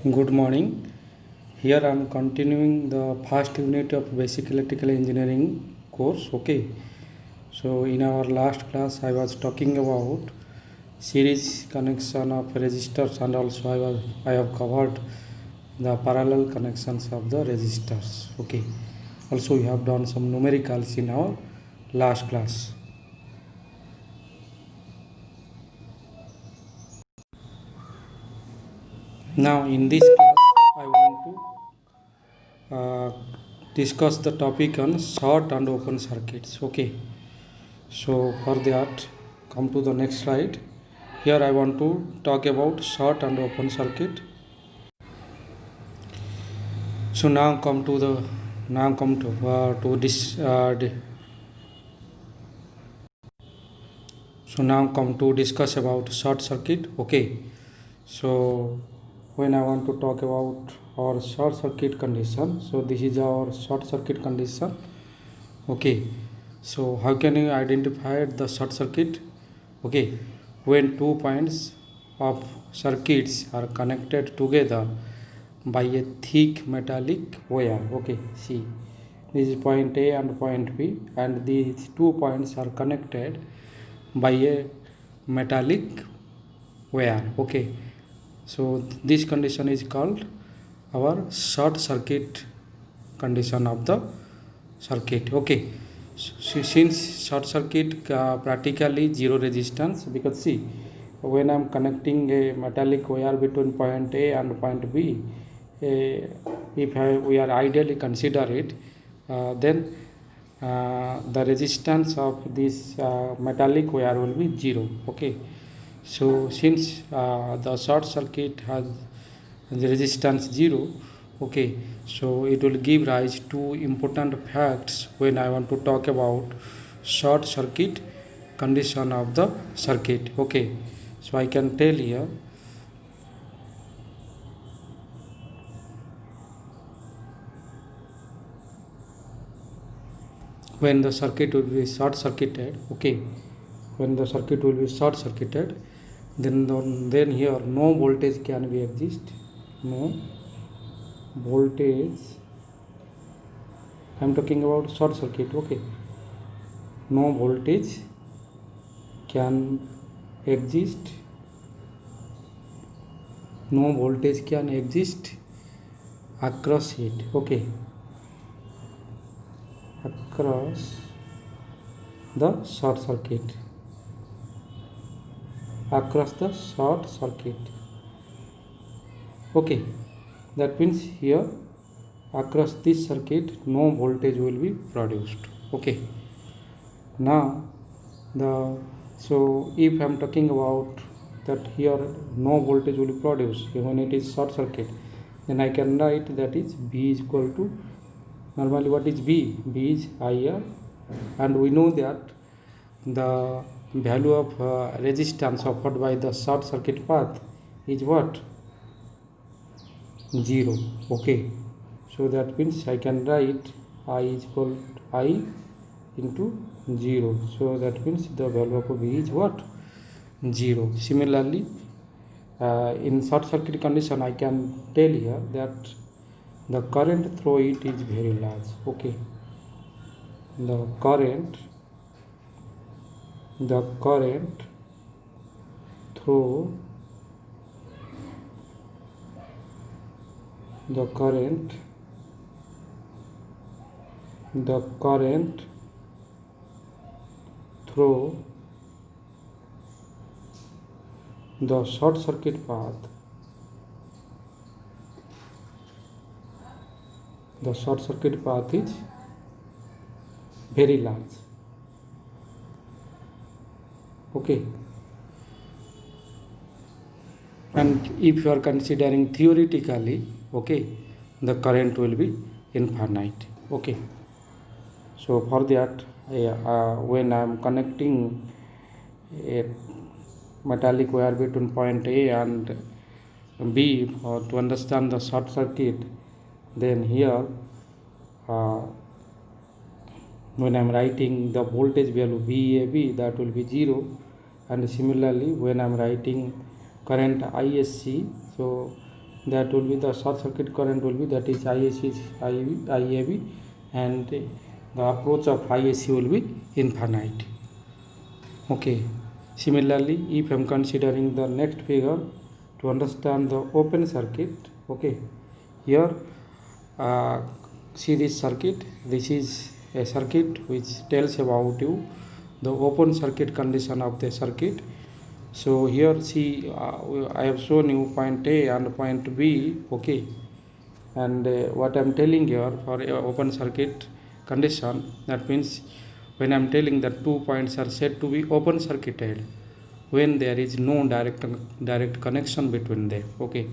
Good morning. Here I am continuing the first unit of basic electrical engineering course. Okay. So in our last class I was talking about series connection of resistors, and also I have covered the parallel connections of the resistors. Okay. Also we have done some numericals in our last class. Now in this class I want to discuss the topic on short and open circuits. Okay, so for that, come to the next slide. Here I want to talk about short and open circuit. So now come to this so now come to discuss about short circuit. Okay, so when I want to talk about our short circuit condition, so this is our short circuit condition. Okay, so how can you identify the short circuit? Okay, when 2 points of circuits are connected together by a thick metallic wire. Okay, see, this is point A and point B, and these 2 points are connected by a metallic wire. Okay, so this condition is called our short circuit condition of the circuit. Okay, so since short circuit practically zero resistance, because see, when I'm connecting a metallic wire between point A and point B, if we are ideally consider it, then the resistance of this metallic wire will be zero. Okay, so since the short circuit has the resistance zero, okay, so it will give rise to important facts when I want to talk about short circuit condition of the circuit. Okay, so I can tell here, when the circuit will be short circuited. Okay, when the circuit will be short circuited, then here no voltage can be exist. No voltage, I am talking about short circuit. Okay, no voltage can exist, no voltage can exist across it. Okay, across the short circuit, across the short circuit. Okay, that means here across this circuit no voltage will be produced. Okay, now so if I am talking about that here no voltage will be produced when it is short circuit, then I can write that is V is equal to, normally what is V? V is IR, and we know that the value of resistance offered by the short circuit path is what? 0. Okay, so that means I can write I is equal to I into 0. So that means the value of V is what? 0. Similarly, in short circuit condition, I can tell here that the current through it is very large. Okay, the current through the current through the short circuit path, the short circuit path is very large. Okay, and if you are considering theoretically, okay, the current will be infinite. Okay, so for that, when I am connecting a metallic wire between point A and B to understand the short circuit, then here when I am writing the voltage value VAB, that will be 0, and similarly when I am writing current ISC, so that will be the short circuit current will be, that is IAC is IAB, and the approach of IAC will be infinite. Okay. Similarly, if I am considering the next figure to understand the open circuit, okay, here see this circuit. This is a circuit which tells about you the open circuit condition of the circuit. So here see, I have shown you point A and point B, okay, and what I am telling here for open circuit condition, that means when I am telling that 2 points are said to be open circuited when there is no direct connection between them. Okay,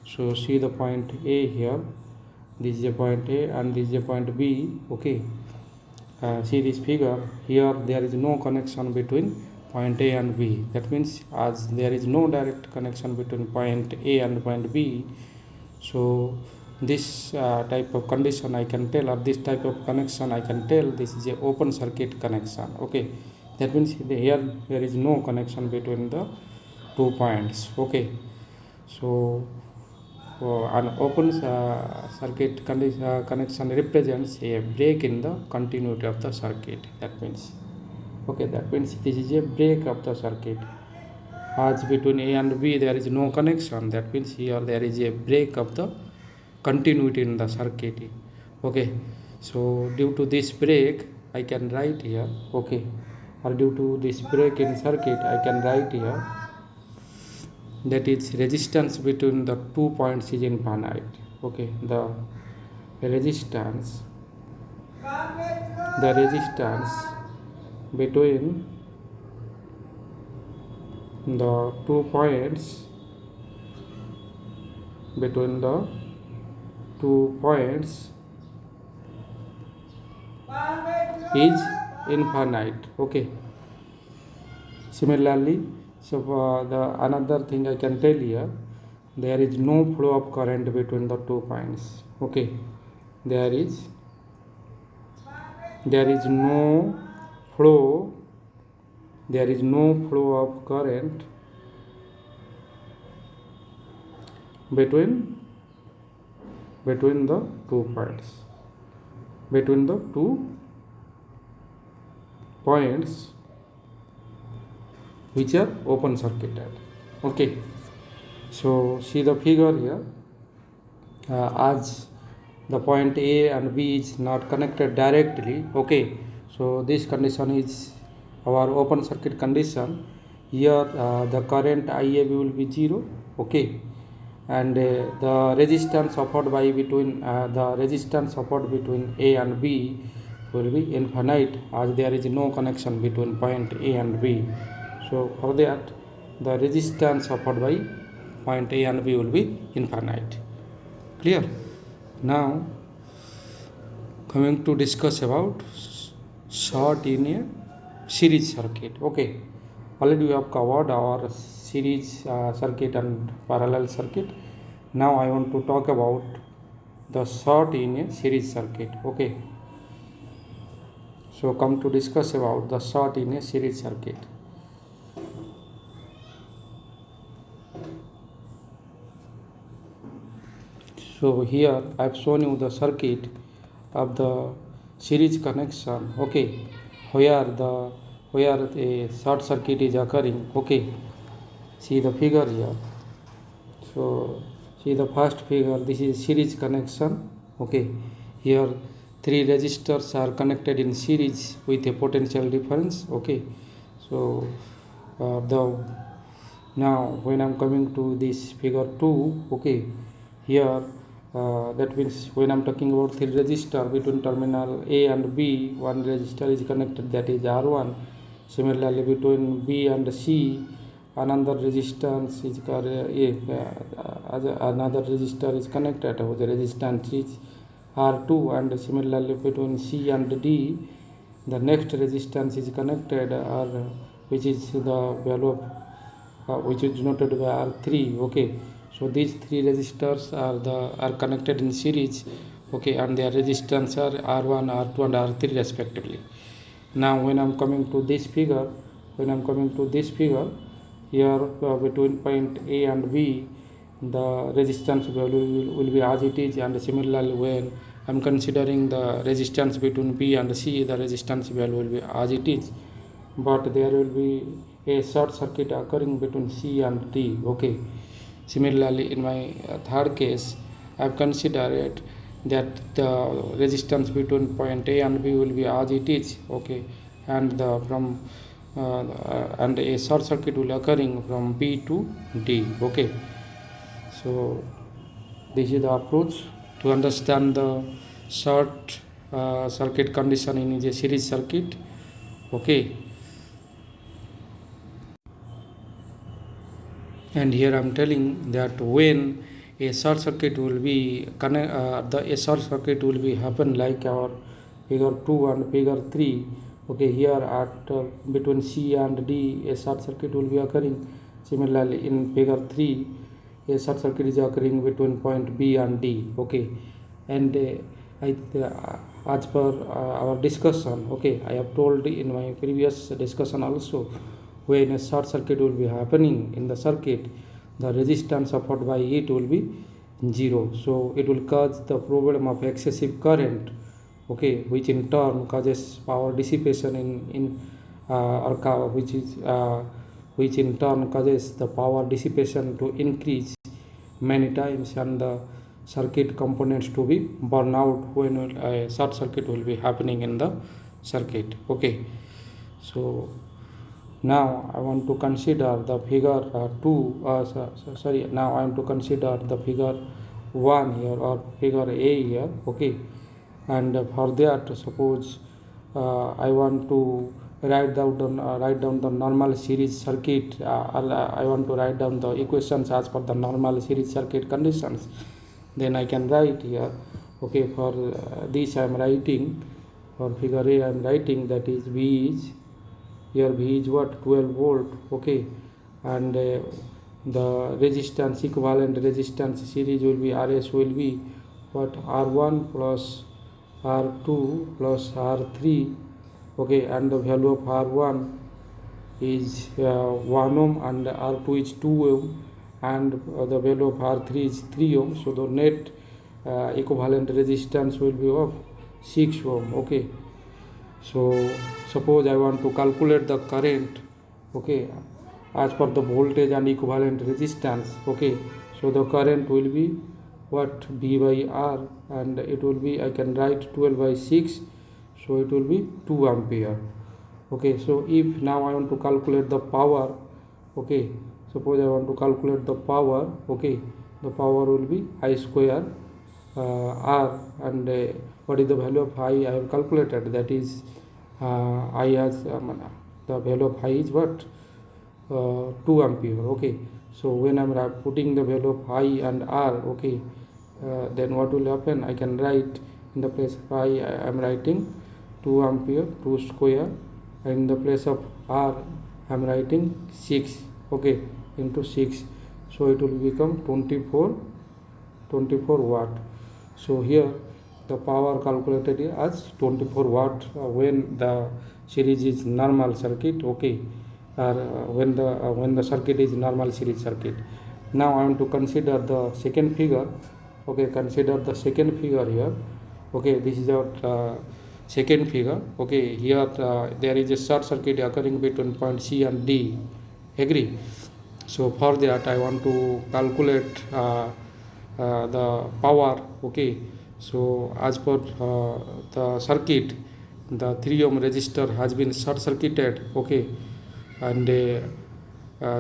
so see the point A here, this is a point A and this is a point B. Okay, see this figure here, there is no connection between point A and B. That means as there is no direct connection between point A and point B, so this type of condition I can tell, or this type of connection I can tell, this is a open circuit connection. Okay, that means here there is no connection between the 2 points. Okay, so an open circuit connection represents a break in the continuity of the circuit. That means, okay, that means this is a break of the circuit. As between A and B there is no connection, that means here there is a break of the continuity in the circuit. Okay, so due to this break I can write here, okay, or due to this break in circuit I can write here, that is resistance between the 2 points is infinite. Okay, the resistance between the 2 points is infinite. Okay, similarly, so the another thing I can tell here, there is no flow of current between the 2 points. Okay, there is no flow of current between the 2 points, which are open circuited. Okay, so see the figure here, as the point A and B is not connected directly. Okay, so this condition is our open circuit condition. Here the current IAB will be 0. Okay, and the resistance offered between A and B will be infinite, as there is no connection between point A and B. So for that, the resistance offered by point A and B will be infinite. Clear? Now coming to discuss about short in a series circuit. Okay, already we have covered our series circuit and parallel circuit. Now I want to talk about the short in a series circuit. Okay, so come to discuss about the short in a series circuit. So here I have shown you the circuit of the series connection. Okay, where a short circuit is occurring. Okay, see the figure here. So see the first figure, this is series connection. Okay, here 3 resistors are connected in series with a potential difference. Okay, so now when I am coming to this figure 2, okay, here that means when I am talking about 3 resistor between terminal A and B, one resistor is connected, that is R1. Similarly between B and C, another resistance is another resistor is connected, the resistance is R2, and similarly between C and D, the next resistance is connected, which is the value of which is denoted by R3. Okay, so these 3 resistors are connected in series. Okay, and their resistance are R1, R2 and R3 respectively. Now when I am coming to this figure, here between point A and B, the resistance value will be as it is, and similarly when I'm considering the resistance between B and C, the resistance value will be as it is, but there will be a short circuit occurring between C and D. Okay. Similarly, in my third case, I've considered that the resistance between point A and B will be as it is. Okay, and the from and a short circuit will occurring from B to D. Okay, so this is the approach to understand the short circuit condition in a series circuit. Okay, and here I'm telling that when a short circuit will be a short circuit will be happen like our figure 2 and figure 3. Okay, here at between C and D a short circuit will be occurring. Similarly, in figure 3 a short circuit is occurring between point B and D. Okay, and as per our discussion, okay, I have told in my previous discussion also, when a short circuit will be happening in the circuit, the resistance offered by it will be 0. So it will cause the problem of excessive current, okay, which in turn causes power dissipation which in turn causes the power dissipation to increase many times, and the circuit components to be burn out when a short circuit will be happening in the circuit. Okay, so now I want to consider the figure 2 now I want to consider the figure 1 here, or figure A here. Okay, and for that, suppose I want to write down the normal series circuit. I want to write down the equations as per the normal series circuit conditions. Then I can write here. Okay, for this I am writing, for figure A I am writing that is V is, here V is what, 12 volt. Okay, and the resistance, equivalent resistance series will be RS will be what, R1 plus R2 plus R3. Okay, and the value of R1 is 1 ohm and R2 is 2 ohm, and the value of R3 is 3 ohm. So the net equivalent resistance will be of 6 ohm. Okay, so suppose I want to calculate the current, okay, as per the voltage and equivalent resistance. Okay, so the current will be what, V by R, and it will be, I can write 12 by 6, so it will be 2 ampere. Okay, so if now I want to calculate the power, okay, suppose I want to calculate the power. Okay, the power will be I square R, and what is the value of I have calculated, that is I has the value of I is what, 2 ampere. Okay, so when I'm putting the value of I and R, okay, then what will happen, I can write in the place of I am writing 2 ampere, 2 square, and in the place of R I am writing 6, okay, into 6, so it will become 24 watt. So here the power calculated as 24 watt when the series is normal circuit. Okay, or when the circuit is normal series circuit. Now I want to consider the second figure. Okay, consider the second figure here. Okay, this is our second figure. Okay, here there is a short circuit occurring between point C and D. Agree? So for that I want to calculate the power. Okay, so as per the circuit, the 3 ohm resistor has been short circuited. Okay, and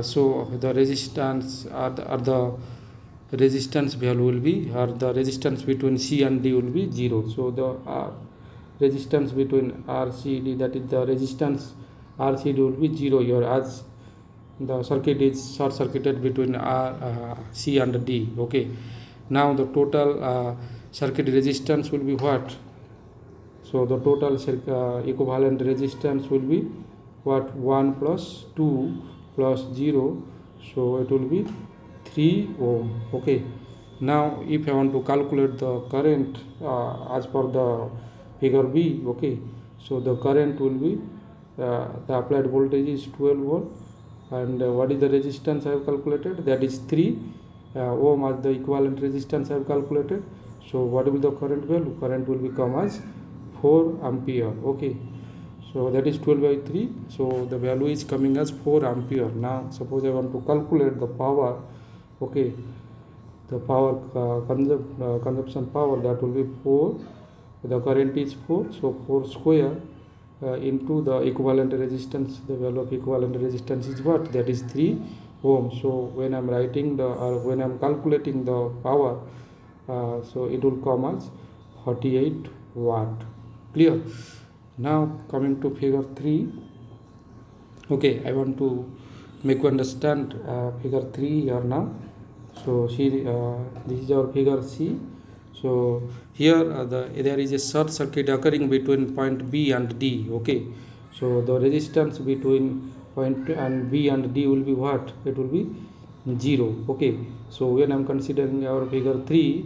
so the resistance the resistance value will be, or the resistance between C and D will be 0. So the resistance between RCD, that is the resistance RCD will be 0 here, as the circuit is short circuited between C and D. Okay, now the total circuit resistance will be what? So the total equivalent resistance will be what, 1 plus 2 plus 0, so it will be 3 ohm. Okay, now if I want to calculate the current as per the figure B, okay, so the current will be the applied voltage is 12 volt, and what is the resistance I have calculated, that is 3, ohm as the equivalent resistance I have calculated. So what will be the current value? Current will become as 4 ampere. Okay, so that is 12 by 3. So the value is coming as 4 ampere. Now suppose I want to calculate the power. Okay, the power consumption power, that will be 4. The current is 4, so 4 square into the equivalent resistance. The value of equivalent resistance is what? That is 3 ohm. So when I'm writing the, or when I'm calculating the power, so it will come as 48 watt. Clear? Now coming to figure 3. Okay, I want to make you understand figure 3 here now. So see, this is our figure C. So here there is a short circuit occurring between point B and D. Okay, so the resistance between point and B and D will be what? It will be 0. Okay, so when I am considering our figure 3,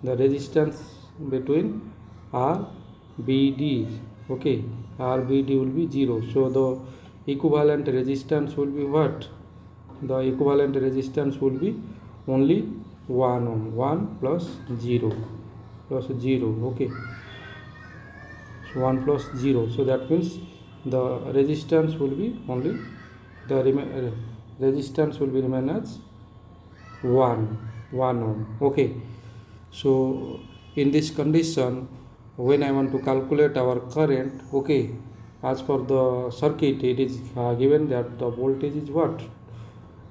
the resistance between RBD, okay, RBD will be 0. So the equivalent resistance will be what? The equivalent resistance will be only 1 ohm. 1 plus 0 plus 0. Okay, so 1 plus 0. So that means the resistance will be only, the resistance will be remain as 1 ohm. Okay, so in this condition, when I want to calculate our current, okay, as per the circuit, it is given that the voltage is what?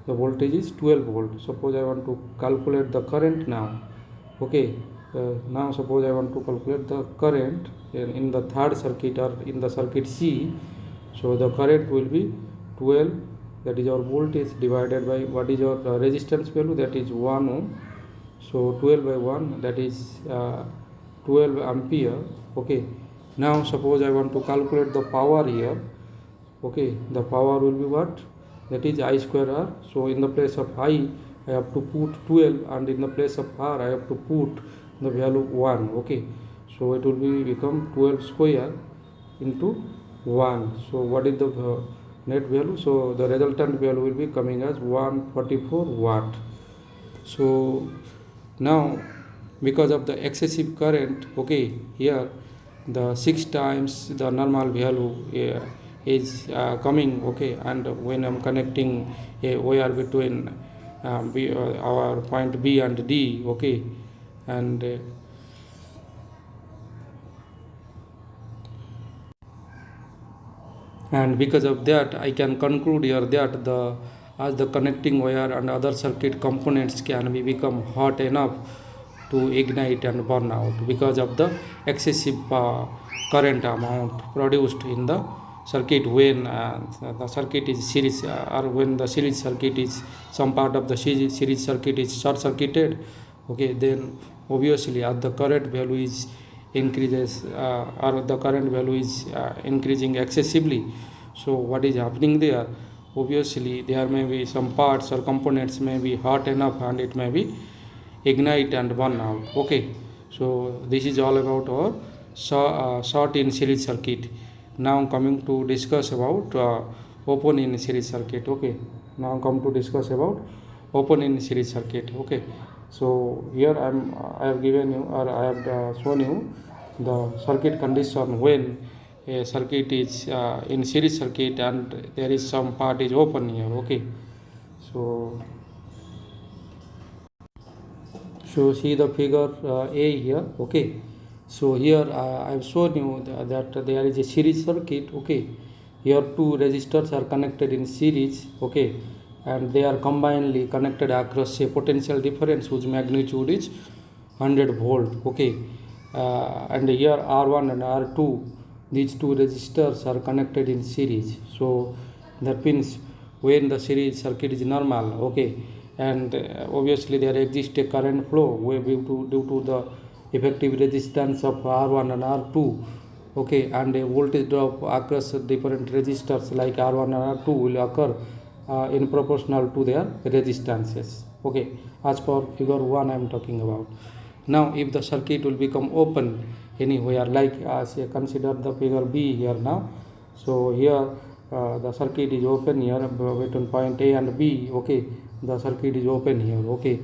The voltage is 12 volt. Suppose I want to calculate the current now. Okay, now suppose I want to calculate the current in the third circuit, or in the circuit C. So the current will be 12, that is our voltage, divided by what is our resistance value, that is 1 ohm. So 12 by 1, that is 12 ampere. Okay, now suppose I want to calculate the power here. Okay, the power will be what? That is I square R. So in the place of I have to put 12, and in the place of R I have to put the value 1. Okay, so it will be become 12 square into 1. So what is the net value? So the resultant value will be coming as 144 watt. So now because of the excessive current, okay, here the 6 times the normal value is coming. Okay, and when I'm connecting a wire between our point B and D, okay, and because of that I can conclude here that as the connecting wire and other circuit components can be become hot enough to ignite and burn out because of the excessive current amount produced in the circuit when the circuit is series, or when the series circuit is, some part of the series circuit is short circuited. Okay, then obviously as the current value is increases, or the current value is increasing excessively. So what is happening there? Obviously there may be some parts or components may be hot enough, and it may be ignite and burn out. Okay, so this is all about our short in series circuit. Now coming to discuss about open in series circuit. Okay, now come to discuss about open in series circuit. Okay, so here I have given you, or I have shown you the circuit condition when a circuit is in series circuit and there is some part is open here. Okay, so see the figure A here. Okay, so here I have shown you that there is a series circuit. Okay, here two resistors are connected in series. Okay, and they are combinedly connected across a potential difference whose magnitude is 100 volt. Okay, and here R1 and R2, these two resistors are connected in series. So that means when the series circuit is normal, okay, and obviously there exists a current flow due to the effective resistance of R1 and R2. Okay, and a voltage drop across different resistors like R1 and R2 will occur in proportional to their resistances. Okay, as per figure 1 I am talking about. Now if the circuit will become open anywhere, like say consider the figure B here now. So here the circuit is open here between point A and B. Okay, the circuit is open here. Okay,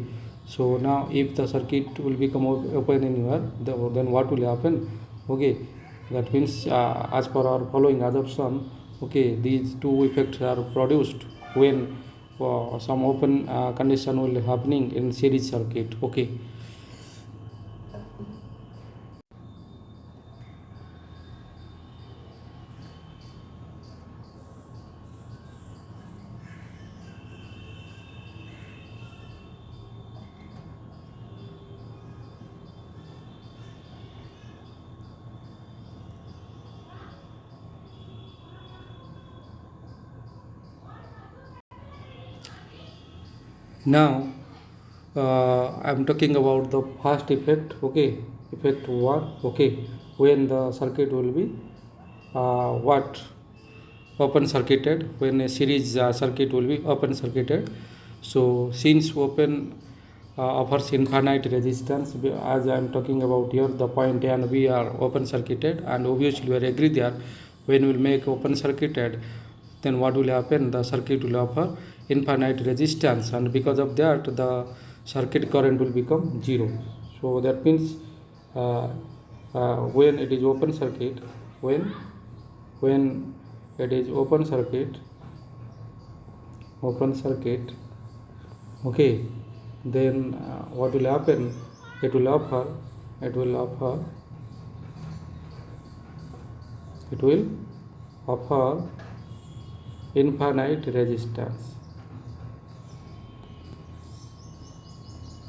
So now if the circuit will become open anywhere, then what will happen? Okay, that means as per our following assumption, okay, these two effects are produced when some open condition will happening in series circuit. Okay. Now I'm talking about the first effect. Okay, effect one. Okay, when the circuit will be what open circuited, when a series circuit will be open circuited. So since open offers infinite resistance, as I am talking about here, the point A and B are open circuited, and obviously we are agree there. When we will make open circuited, then what will happen? The circuit will offer infinite resistance, and because of that the circuit current will become zero. So that means uh, when it is open circuit, when it is open circuit, okay, then what will happen? It will offer it will offer it will offer infinite resistance.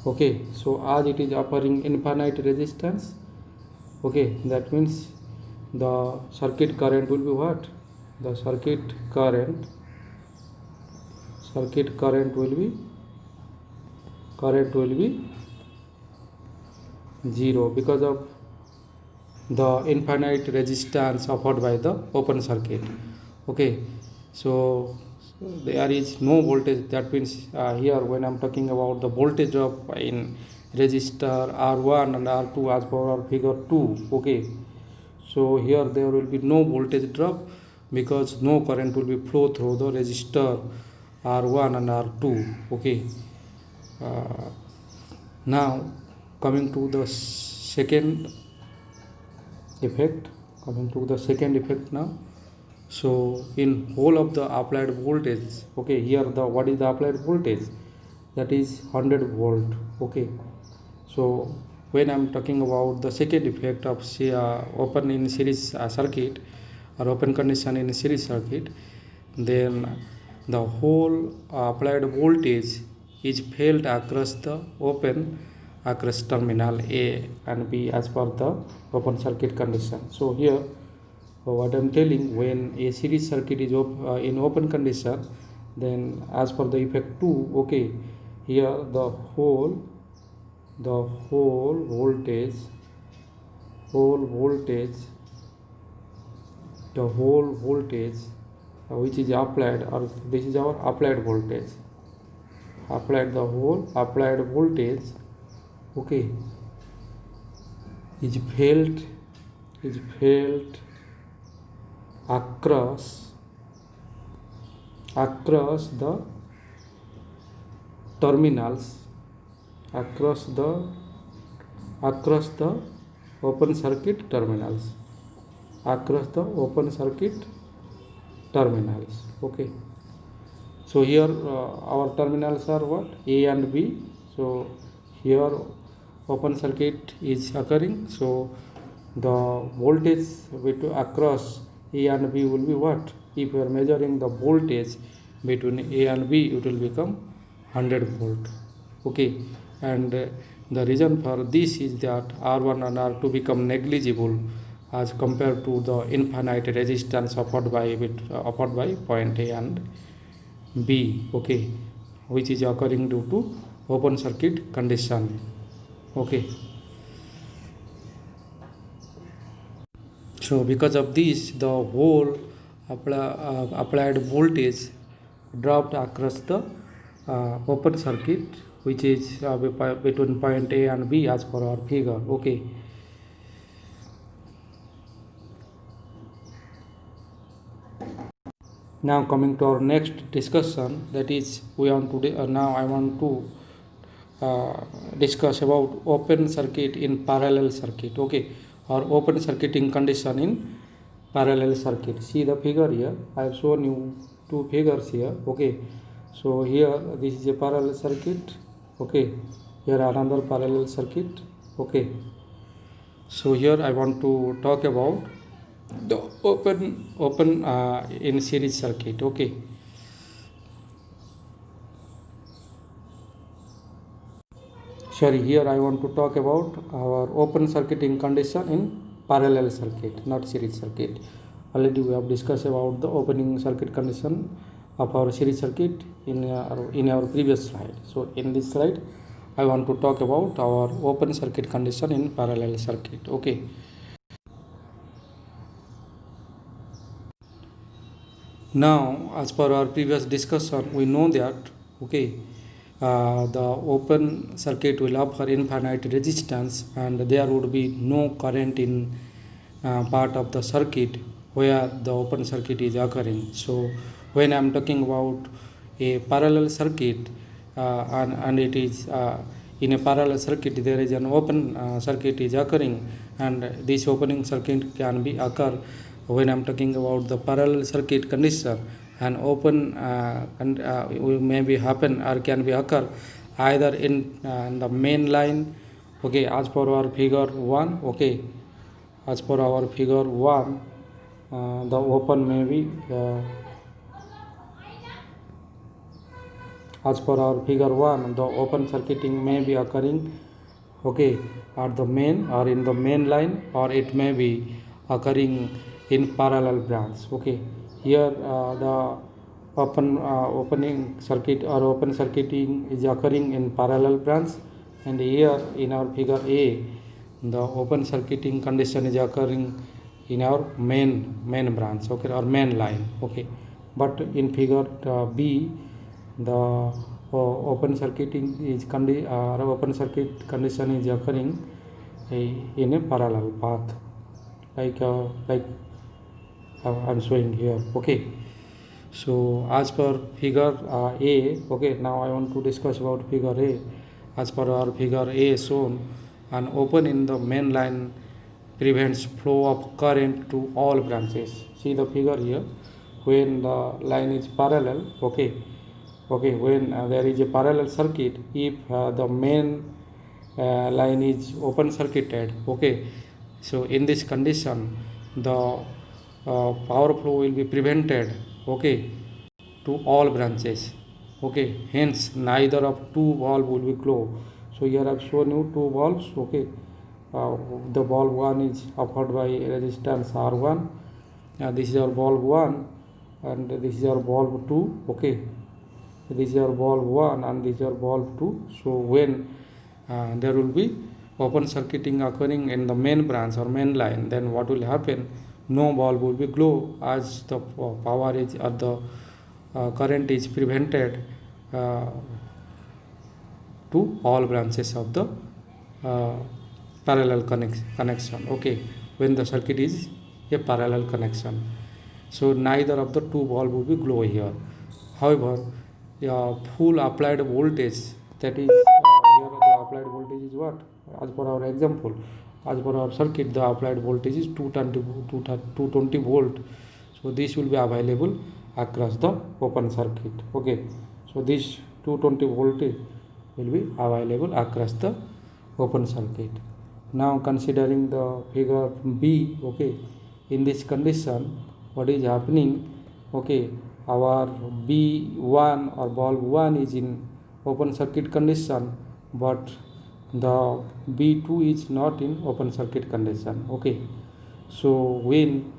Okay, so as it is offering infinite resistance, okay, that means the circuit current will be what? The circuit current will be 0 because of the infinite resistance offered by the open circuit. Okay, so there is no voltage. That means here when I'm talking about the voltage drop in resistor R1 and R2 as per our figure 2. Okay, so here there will be no voltage drop because no current will be flow through the resistor R1 and R2. Okay, uh, now coming to the second effect now. So in whole of the applied voltage, okay, here the what is the applied voltage? That is 100 volt. Okay, so when I'm talking about the second effect of say open in series circuit or open condition in series circuit, then the whole applied voltage is felt across the open across terminal A and B as per the open circuit condition. So here what I'm telling, when a series circuit is in open condition, then as per the effect 2, okay, here the whole voltage the whole voltage which is applied, or this is our applied voltage, the whole applied voltage, okay, is felt across the terminals, across the open circuit terminals, okay. So here our terminals are what? A and B. So here open circuit is occurring, so the voltage across A and B will be what? If we are measuring the voltage between A and B, it will become 100 volt. Okay, and the reason for this is that R1 and R2 become negligible as compared to the infinite resistance offered by point A and B. Okay, which is occurring due to open circuit condition. Okay, so because of this the whole applied voltage dropped across the open circuit, which is between point A and B as per our figure. Okay, now coming to our next discussion, that is we want to now I want to discuss about open circuit in parallel circuit, okay, or open circuiting condition in parallel circuit. See the figure here. I have shown you two figures here, okay. So here this is a parallel circuit, okay. Here another parallel circuit, okay. So here I want to talk about the open in series circuit, okay. Sorry, here I want to talk about our open circuiting condition in parallel circuit, not series circuit. Already we have discussed about the opening circuit condition of our series circuit in our previous slide. So in this slide I want to talk about our open circuit condition in parallel circuit, okay. Now as per our previous discussion, we know that, okay, the open circuit will offer infinite resistance and there would be no current in part of the circuit where the open circuit is occurring. So when I am talking about a parallel circuit and it is in a parallel circuit, there is an open circuit is occurring, and this opening circuit can be occur when I am talking about the parallel circuit condition. And open may be happen or can be occur either in the main line, okay, as per our figure 1, okay. As per our figure 1, the open may be as per our figure 1, the open circuiting may be occurring, okay, at the main or in the main line, or it may be occurring in parallel branch, okay. Here the opening circuit or open circuiting is occurring in parallel branch, and here in our figure A, the open circuiting condition is occurring in our main branch, okay, or main line, okay. But in figure B, the open circuiting is open circuit condition is occurring in a parallel path, like I'm showing here, okay. So as per figure A, okay, now I want to discuss about figure A. As per our figure A shown, an open in the main line prevents flow of current to all branches. See the figure here. When the line is parallel, okay, when there is a parallel circuit, if the main line is open circuited, okay, so in this condition the power flow will be prevented, okay, to all branches, okay. Hence neither of two valve will be closed. So here I have shown you two valves, okay. The valve 1 is offered by resistance R1, this is our valve 1 and this is our valve 2, okay. This is our valve 1 and this is our valve 2. So when there will be open circuiting occurring in the main branch or main line, then what will happen? No valve will be glow, as the power is or the current is prevented to all branches of the parallel connection, okay, when the circuit is a parallel connection. So neither of the two valve will be glow here. However, full applied voltage, that is here the applied voltage is what? As per our example, as per our circuit, the applied voltage is 220 volt. So this will be available across the open circuit, okay. So this 220 voltage will be available across the open circuit. Now considering the figure B, okay, in this condition what is happening, okay, our B1 or valve 1 is in open circuit condition, but the B2 is not in open circuit condition, okay. So when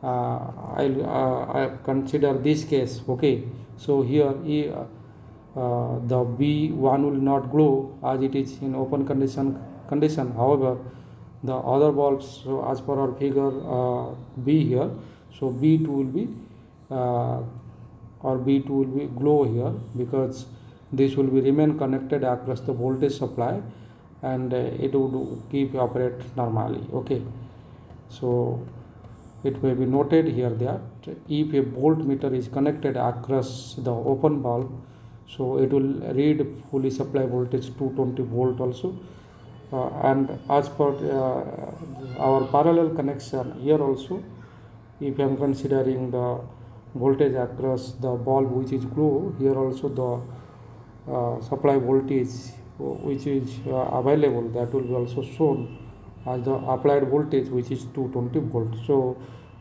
I consider this case, okay, so here the B1 will not glow as it is in open condition. However, the other valves, so as per our figure B here, so B2 will be B2 will be glow here, because this will be remain connected across the voltage supply and it would keep operate normally, okay. So it may be noted here that if a voltmeter is connected across the open valve, so it will read fully supply voltage 220 volt also. And as per our parallel connection here also, if I am considering the voltage across the bulb which is glow, here also the supply voltage which is available, that will be also shown as the applied voltage which is 220 volt. So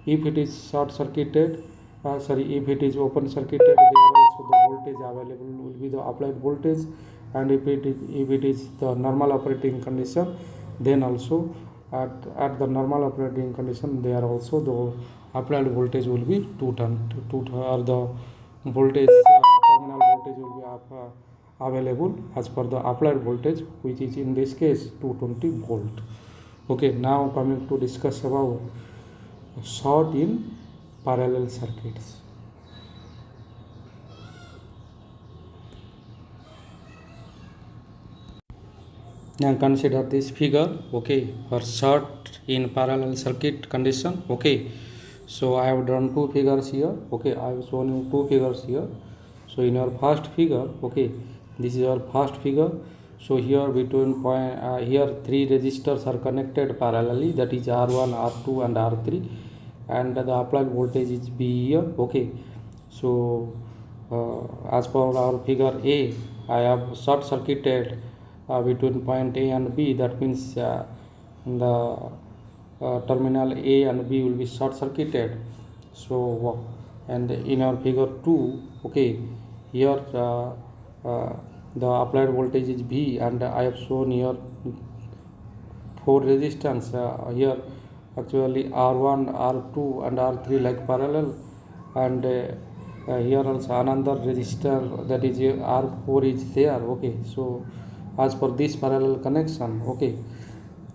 if it is short circuited, if it is open circuited, there also the voltage available will be the applied voltage, and if it is the normal operating condition, then also at the normal operating condition there also the applied voltage will be 210, or the voltage terminal voltage will be available as per the applied voltage, which is in this case 220 volt. Okay, now coming to discuss about short in parallel circuits. Now consider this figure, okay, for short in parallel circuit condition. Okay, so I have drawn two figures here. Okay, I have shown you two figures here. So in your first figure, okay, this is your first figure. So here between here three resistors are connected parallelly, that is R1, R2 and R3, and the applied voltage is B here. Okay, so as per our figure A, I have short circuited between point A and B. That means the terminal A and B will be short circuited. So and in our figure 2, okay, here the applied voltage is V, and I have shown here four resistance here, actually R1, R2 and R3 like parallel, and here also another resistor, that is R4 is there. Okay, so as per this parallel connection, okay,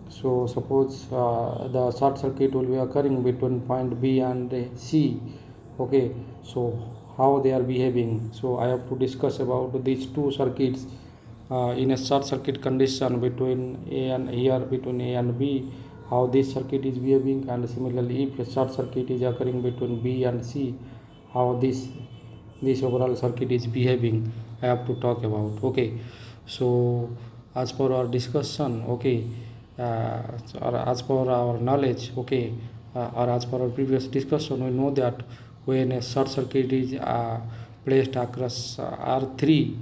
so suppose the short circuit will be occurring between point B and C. Okay, so how they are behaving, so I have to discuss about these two circuits in a short circuit condition between A and here between A and B, how this circuit is behaving, and similarly if a short circuit is occurring between B and C, how this overall circuit is behaving, I have to talk about. Okay, so as per our discussion, okay, or as per our knowledge, okay, or as per our previous discussion, we know that when a short circuit is placed across R3,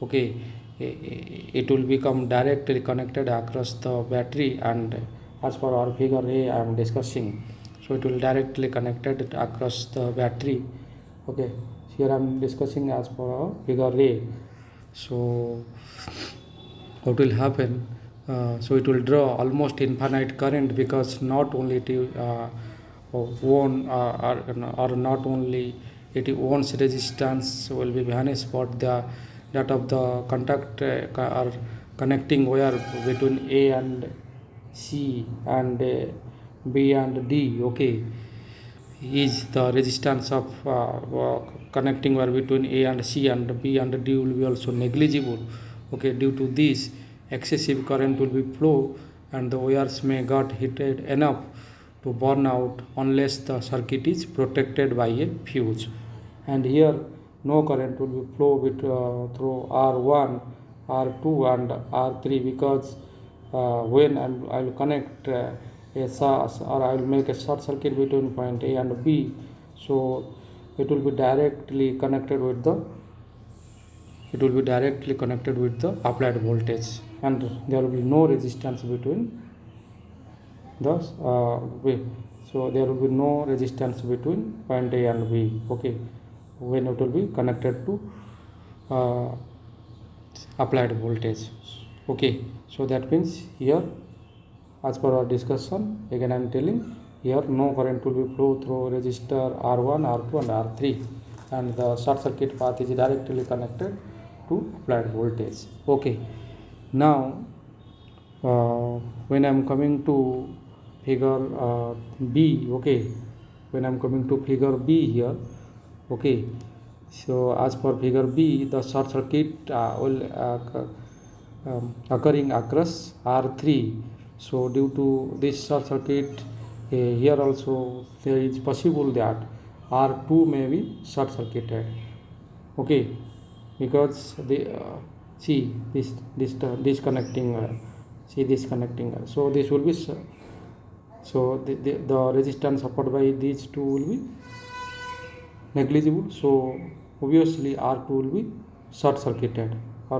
okay, it will become directly connected across the battery, and as per our figure A I am discussing, so it will directly connected across the battery. Okay, here I am discussing as per our figure A. So what will happen, so it will draw almost infinite current, because not only it own or not only it owns resistance will be vanished, but that of the contact or connecting wire between A and C and B and D, okay, is the resistance of connecting wire between A and C and B and D will be also negligible. Okay, due to this, excessive current will be flow, and the wires may get heated enough to burn out unless the circuit is protected by a fuse. And here no current will be flow through R1, R2 and R3, because when I will connect or I will make a short circuit between point A and B, so it will be directly connected with the applied voltage, and there will be no resistance between the so there will be no resistance between point A and B. Okay, when it will be connected to applied voltage. Okay, so that means here, as per our discussion, again I am telling, here no current will be flow through resistor R1, R2 and R3, and the short circuit path is directly connected to applied voltage. Okay, now when I am coming to figure B, okay, when I am coming to figure B here, okay, so as per figure B, the short circuit will occurring across R3. So due to this short circuit, here also there is possible that R2 may be short circuited. Okay, because the see this disconnecting see disconnecting so this will be so the resistance supported by these two will be negligible, so obviously R2 will be short circuited, or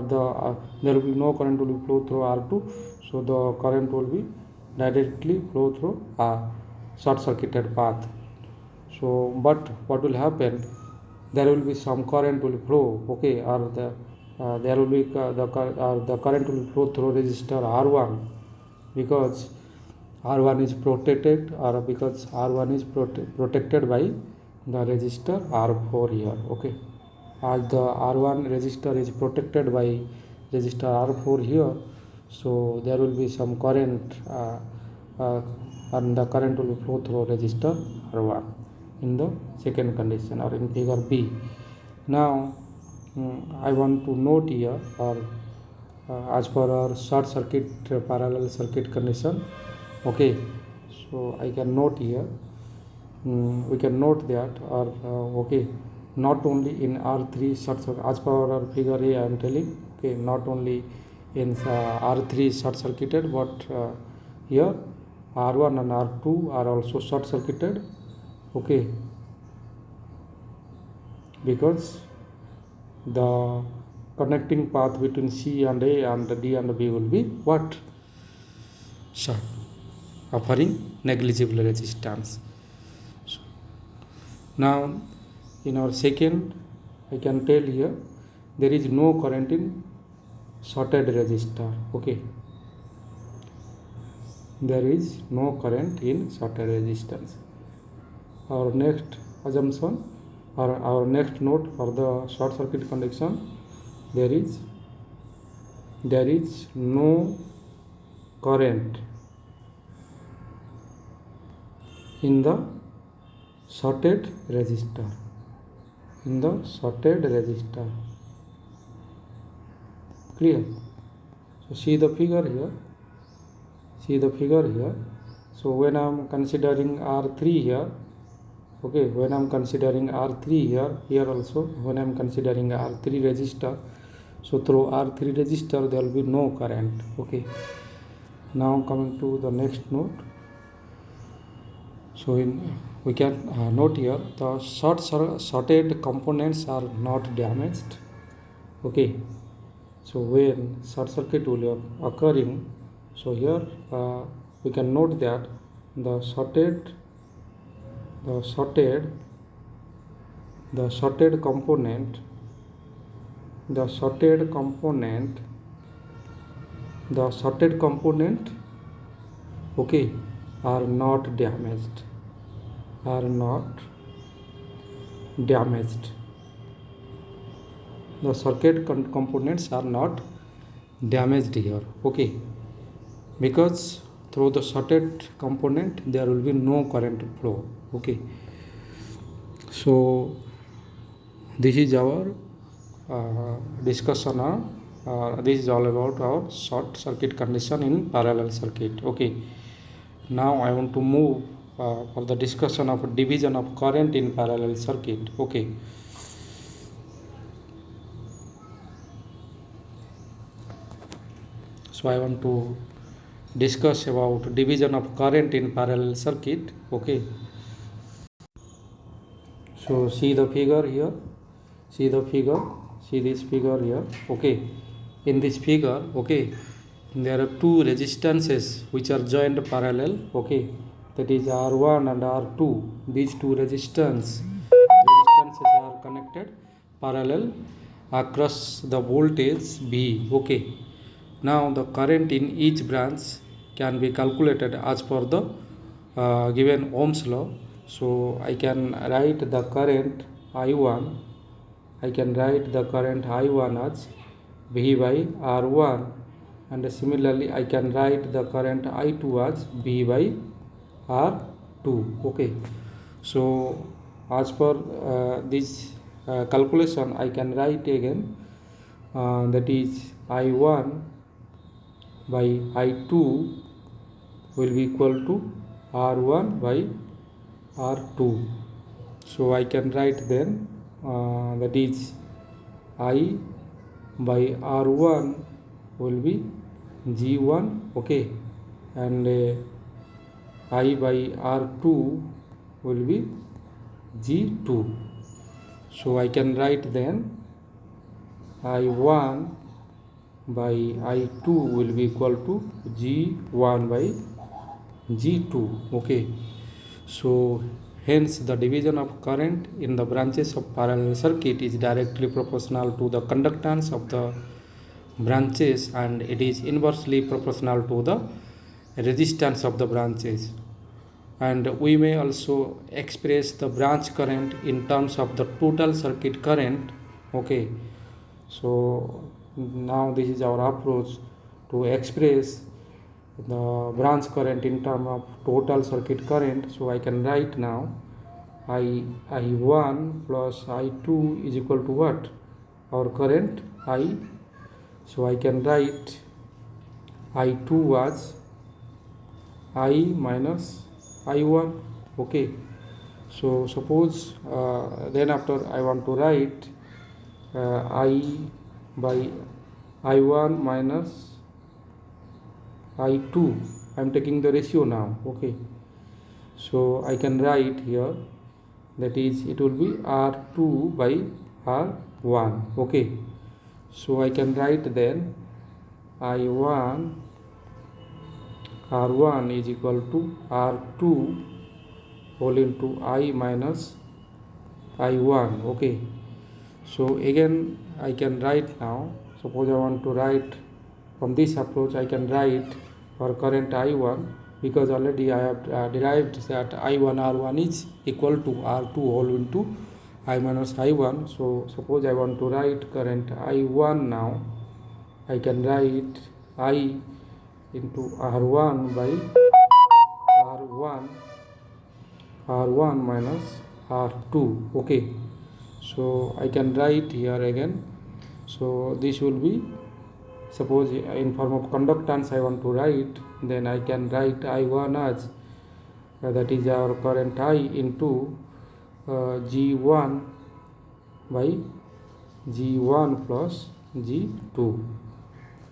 there will be no current will be flow through R2, so the current will be directly flow through a short circuited path. So but what will happen, there will be some current will flow, okay, or there will be the current will flow through resistor R1, because R1 is protected, or because R1 is protected by the resistor R4 here, okay. As the R1 resistor is protected by resistor R4 here, so there will be some current and the current will flow through resistor R1 in the second condition, or in figure B. Now I want to note here, or as per our short circuit parallel circuit condition, okay, so I can note here, we can note that, or okay, not only in R3 short circuit, as per our figure A I am telling, okay, not only in R3 short circuited, but here R1 and R2 are also short circuited, okay, because the connecting path between C and A and D and B will be what? Short, offering negligible resistance. So now in our second, I can tell here, there is no current in shorted resistor, okay, there is no current in shorted resistance. Our next assumption, or our next note for the short circuit condition, there is no current in the shorted resistor, clear? So see the figure here, so when I am considering R3 here, okay, when I am considering R3 here also when I am considering R3 resistor, so through R3 resistor there will be no current, okay. Now coming to the next note, so we can note here, the shorted components are not damaged, okay. So when short circuit will be occurring, so here we can note that the shorted component, okay, are not damaged, the circuit components are not damaged here, okay, because through the shorted component there will be no current flow, okay. So this is our discussion on this is all about our short circuit condition in parallel circuit, okay. Now I want to move for the discussion of division of current in parallel circuit, okay. So I want to discuss about division of current in parallel circuit, okay. So see the figure here, see this figure here, okay. In this figure, okay, there are two resistances which are joined parallel, okay, that is R1 and R2. These two resistances are connected parallel across the voltage V, okay. Now the current in each branch can be calculated as per the given Ohm's law. So I can write the current I1, as V by R1, and similarly I can write the current I2 as V by R2, okay. So as per this calculation, I can write again, that is I1 by I2 will be equal to R1 by R2. So I can write then that is I by R1 will be G1, okay, and I by R2 will be G2. So I can write then I1 by I2 will be equal to G1 by G2, okay. So hence the division of current in the branches of parallel circuit is directly proportional to the conductance of the branches, and it is inversely proportional to the resistance of the branches. And we may also express the branch current in terms of the total circuit current, okay. So now this is our approach to express the branch current in terms of total circuit current. So I can write now I1 plus I2 is equal to what? Our current I. So I can write I2 was I minus I1, okay. So suppose then after I want to write I by I1 minus I2, I am taking the ratio now, okay. So I can write here, that is it will be R2 by R1, okay. So I can write then I1 R1 is equal to R2 whole into I minus I1, okay. So again I can write now, suppose I want to write from this approach, I can write for current I1, because already I have derived that I1 R1 is equal to R2 whole into I minus I1. So suppose I want to write current I1 now, I can write I into R1 by R1 minus R2, okay. So I can write here again, so this will be, suppose in form of conductance I want to write, then I can write I1 as that is our current I into G1 by G1 plus G2,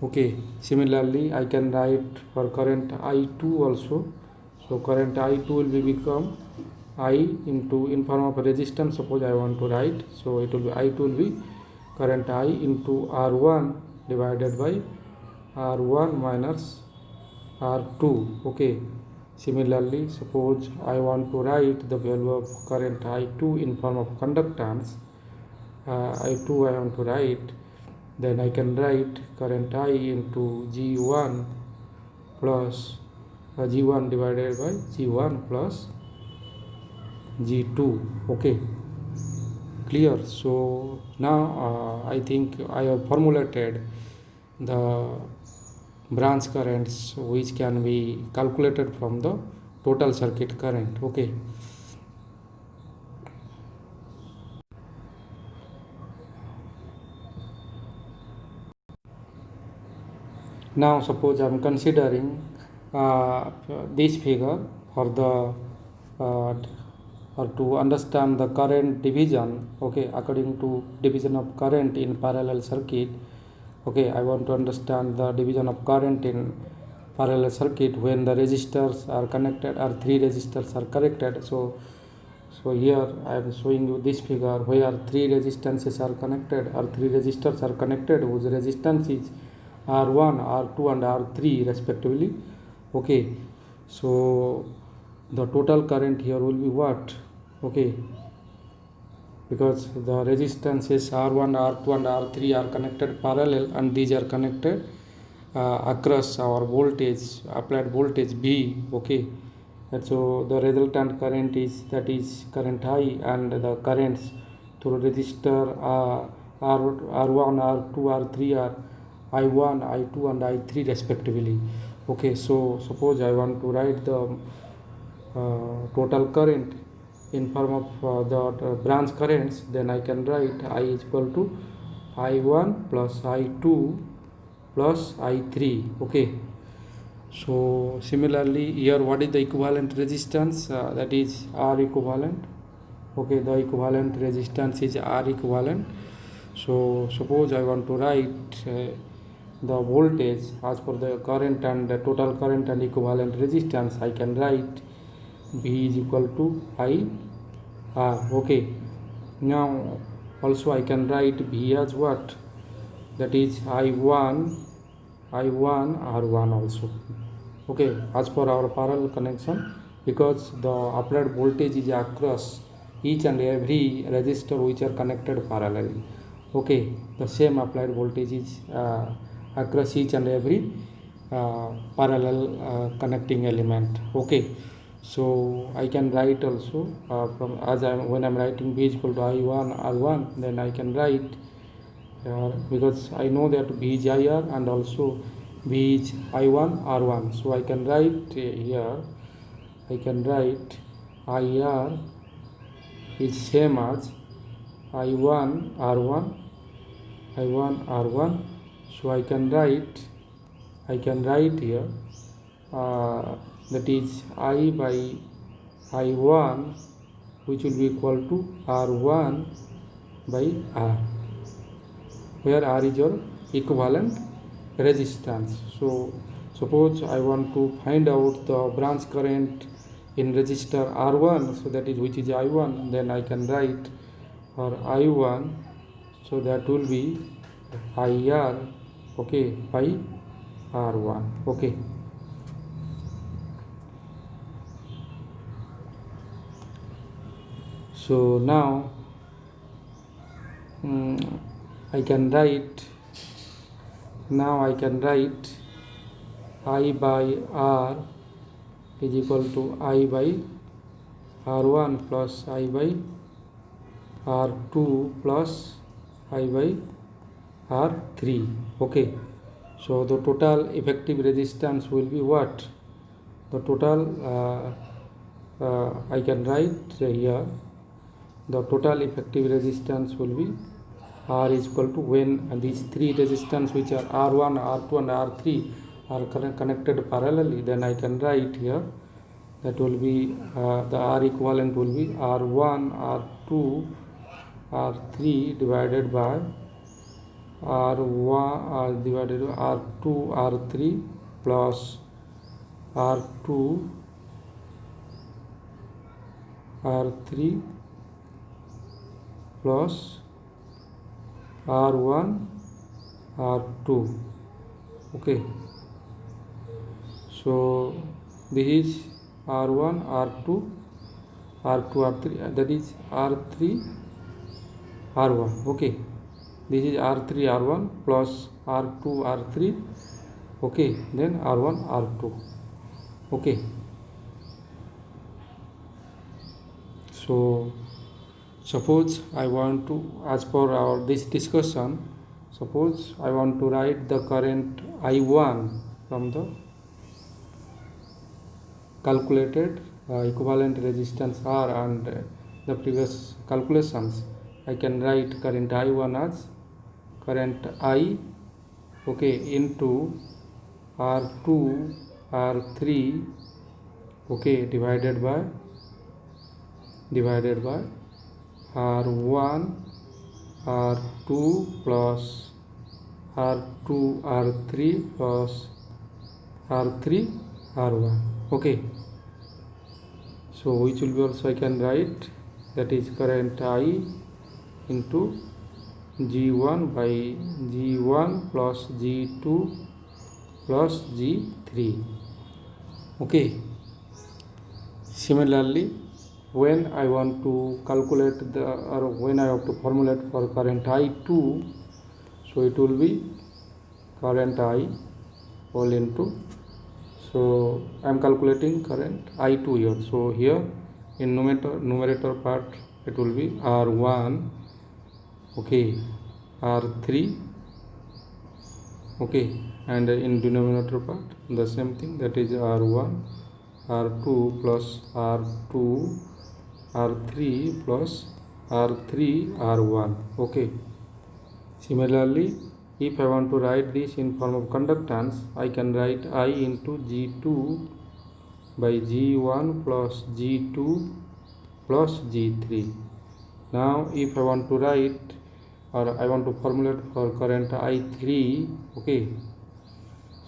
okay. Similarly I can write for current I2 also. So current I2 will be become I into, in form of resistance suppose I want to write, so it will be I2 will be current I into R1 divided by R1 minus R2, okay. Similarly, suppose I want to write the value of current I2 in form of conductance, I2 I want to write, then I can write current I into G1 plus G1 divided by G1 plus G2, okay. Clear? So now I think I have formulated the branch currents which can be calculated from the total circuit current, okay. Now suppose I am considering this figure for the or to understand the current division, okay, according to division of current in parallel circuit, okay. I want to understand the division of current in parallel circuit when the resistors are connected, or three resistors are connected. So here I am showing you this figure where three resistances are connected, or three resistors are connected whose resistance is R1, R2 and R3 respectively, okay. So the total current here will be what, okay, because the resistances R1, R2 and R3 are connected parallel, and these are connected across our voltage, applied voltage V, okay. And so the resultant current is, that is current I, and the currents through resistor R1, R2, R3 are I1, I2 and I3 respectively, okay. So suppose I want to write the total current in form of the branch currents, then I can write I is equal to I1 plus I2 plus I3, okay. So similarly here, what is the equivalent resistance? That is R equivalent, okay. The equivalent resistance is R equivalent. So suppose I want to write the voltage as per the current and the total current and equivalent resistance. I can write V is equal to I R. Okay. Now also I can write V as what? That is I1 R1 also. Okay, as per our parallel connection, because the applied voltage is across each and every resistor which are connected parallelly. Okay, the same applied voltage is across each and every parallel connecting element. Okay, so I can write also from as when I'm writing V is equal to I1 R1, then I can write because I know that V is IR and also V is I1 R1. So I can write here, I can write IR is same as I1 R1, I1 R1. So I can write here that is I by I1, which will be equal to R1 by R, where R is your equivalent resistance. So suppose I want to find out the branch current in resistor R1, so that is which is I1, then I can write for I1, so that will be IR, okay, by R1. Okay, so now I can write I by R is equal to I by R1 plus I by R2 plus I by R3. Okay, so the total effective resistance will be what? The total I can write here, the total effective resistance will be R is equal to, when these three resistance which are R1, R2 and R3 are connected parallelly, then I can write here that will be the R equivalent will be R1, R2, R3 divided by R1 divided by R2, R3 plus R2, R3 plus R1, R2. Okay, so this is R1, R2, R3, that is R3, R1. Okay, this is R3, R1 plus R2, R3. Okay, then R1, R2. Okay, so suppose I want to, as per our this discussion, suppose I want to write the current I1 from the calculated equivalent resistance R and the previous calculations. I can write current I1 as current I, okay, into R2, R3, okay, divided by R1, R2 plus R2, R3 plus R3, R1. Okay, so which will be also I can write, that is current I into G1 by G1 plus G2 plus G3. Okay, similarly, when I want to calculate when I have to formulate for current I2, so it will be current I all into, so I am calculating current I2 here. So here in numerator part it will be R1, okay, R3, okay, and in denominator part the same thing, that is R1, R2 plus R2, R3 plus R3, R1. Okay, similarly, if I want to write this in form of conductance, I can write I into G2 by G1 plus G2 plus G3. Now if I want to write or I want to formulate for current I3. Okay,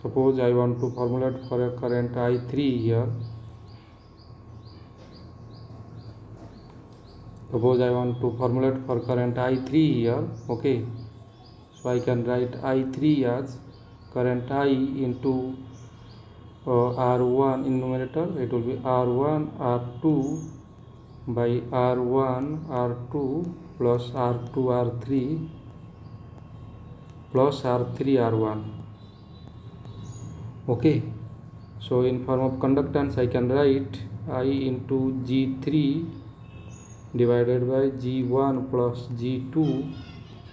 suppose I want to formulate for a current I3 here. Suppose I want to formulate for current I3 here. Okay, so I can write I3 as current I into R1 in numerator. It will be R1 R2 by R1 R2 plus R2 R3 plus R3 R1. Okay, so in form of conductance I can write I into G3 divided by G1 plus G2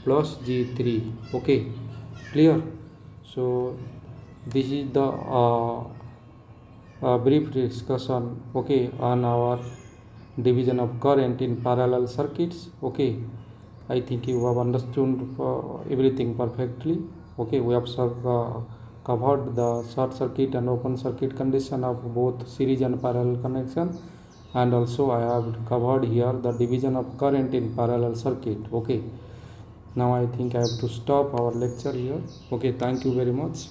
plus G3. Okay, clear? So this is the brief discussion, okay, on our division of current in parallel circuits. Okay, I think you have understood everything perfectly. Okay, we have covered the short circuit and open circuit condition of both series and parallel connection, and also I have covered here the division of current in parallel circuit. Okay, now I think I have to stop our lecture here. Okay, thank you very much.